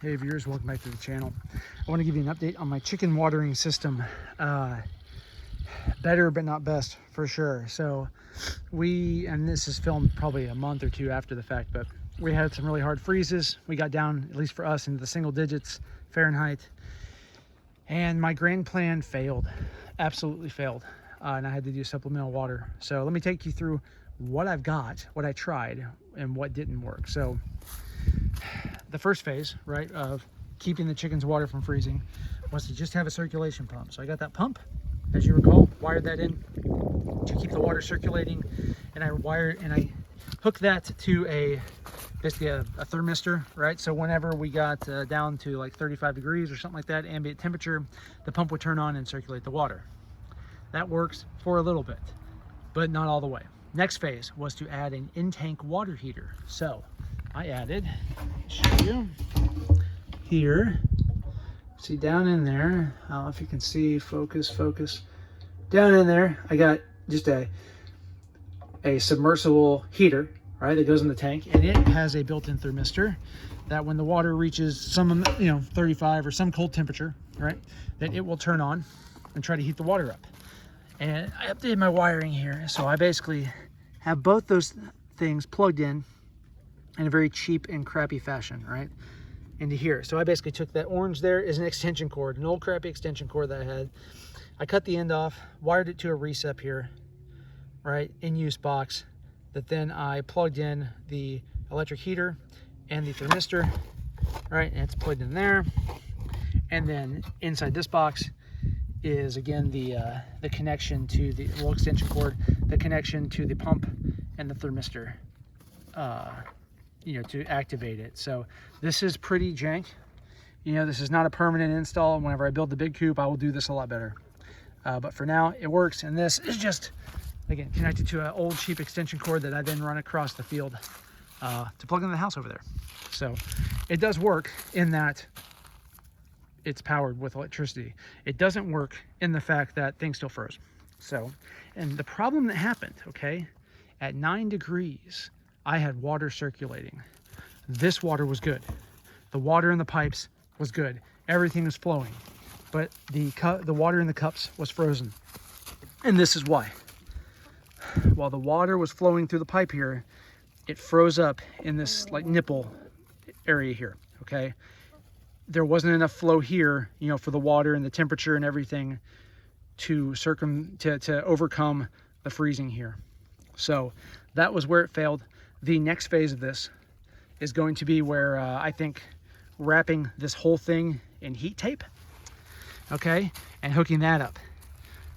Hey viewers, welcome back to the channel. I want to give you an update on my chicken watering system. Better but not best for sure. So and this is filmed probably a month or two after the fact, but we had some really hard freezes. We got down, at least for us, into the single digits Fahrenheit, and my grand plan failed, absolutely failed. And I had to do supplemental water. So let me take you through what I've got, what I tried, and what didn't work. So the first phase, right, of keeping the chicken's water from freezing was to just have a circulation pump. So I got that pump, as you recall, wired that in to keep the water circulating, and I hooked that to basically a thermistor, right? So whenever we got down to like 35 degrees or something like that, ambient temperature, the pump would turn on and circulate the water. That works for a little bit, but not all the way. Next phase was to add an in-tank water heater. So I added, show you here, see down in there, I don't know if you can see, focus, down in there, I got just a submersible heater, right, that goes in the tank, and it has a built-in thermistor that when the water reaches some, 35 or some cold temperature, right, that it will turn on and try to heat the water up. And I updated my wiring here, so I basically have both those things plugged in a very cheap and crappy fashion, right, into here. So I basically took that orange there is an extension cord, an old crappy extension cord that I had. I cut the end off, wired it to a recep here, right, in use box, that then I plugged in the electric heater and the thermistor, right, and it's plugged in there. And then inside this box is again the connection to the little extension cord, the connection to the pump and the thermistor, to activate it. So this is pretty jank. This is not a permanent install. Whenever I build the big coop, I will do this a lot better. But for now, it works. And this is just, again, connected to an old cheap extension cord that I then run across the field to plug into the house over there. So it does work in that it's powered with electricity. It doesn't work in the fact that things still froze. So, and the problem that happened, okay, at 9 degrees, I had water circulating. This water was good. The water in the pipes was good. Everything was flowing, but the water in the cups was frozen. And this is why. While the water was flowing through the pipe here, it froze up in this like nipple area here, okay? There wasn't enough flow here, for the water and the temperature and everything to overcome the freezing here. So that was where it failed. The next phase of this is going to be where I think wrapping this whole thing in heat tape, okay, and hooking that up.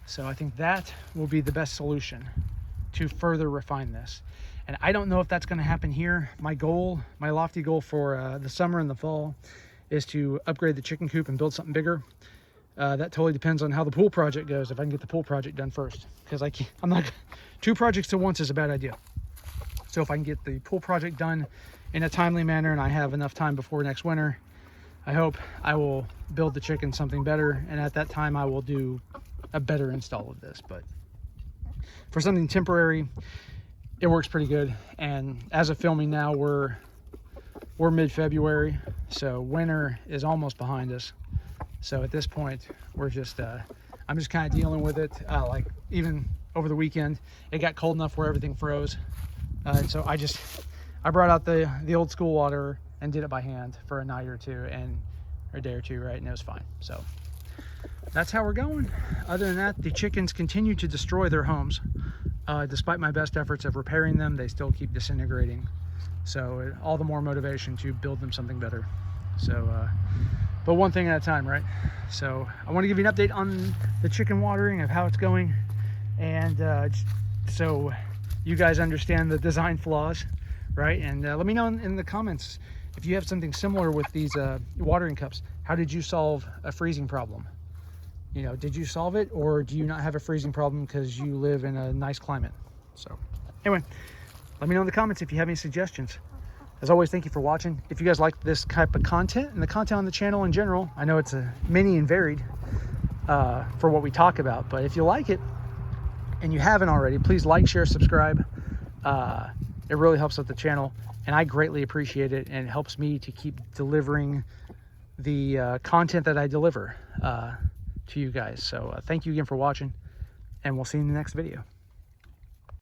So I think that will be the best solution to further refine this. And I don't know if that's going to happen here. My lofty goal for the summer and the fall is to upgrade the chicken coop and build something bigger. That totally depends on how the pool project goes, if I can get the pool project done first. Because I'm not, 2 projects at once is a bad idea. So if I can get the pool project done in a timely manner and I have enough time before next winter, I hope I will build the chicken something better. And at that time, I will do a better install of this. But for something temporary, it works pretty good. And as of filming now, we're mid-February, so winter is almost behind us. So at this point, we're just I'm just kind of dealing with it. Like even over the weekend, it got cold enough where everything froze, and so I brought out the old school water and did it by hand for a night or two, or a day or two, right, and it was fine. So that's how we're going. Other than that, the chickens continue to destroy their homes. Despite my best efforts of repairing them, they still keep disintegrating. So all the more motivation to build them something better. So, but one thing at a time, right? So I want to give you an update on the chicken watering, of how it's going. And so you guys understand the design flaws, right? And let me know in the comments if you have something similar with these watering cups. How did you solve a freezing problem? Did you solve it, or do you not have a freezing problem because you live in a nice climate? So anyway, let me know in the comments if you have any suggestions. As always, thank you for watching. If you guys like this type of content and the content on the channel in general, I know it's many and varied for what we talk about, but if you like it and you haven't already, please like, share, subscribe. It really helps out the channel. and I greatly appreciate it, and it helps me to keep delivering the content that I deliver to you guys. So thank you again for watching, and we'll see you in the next video.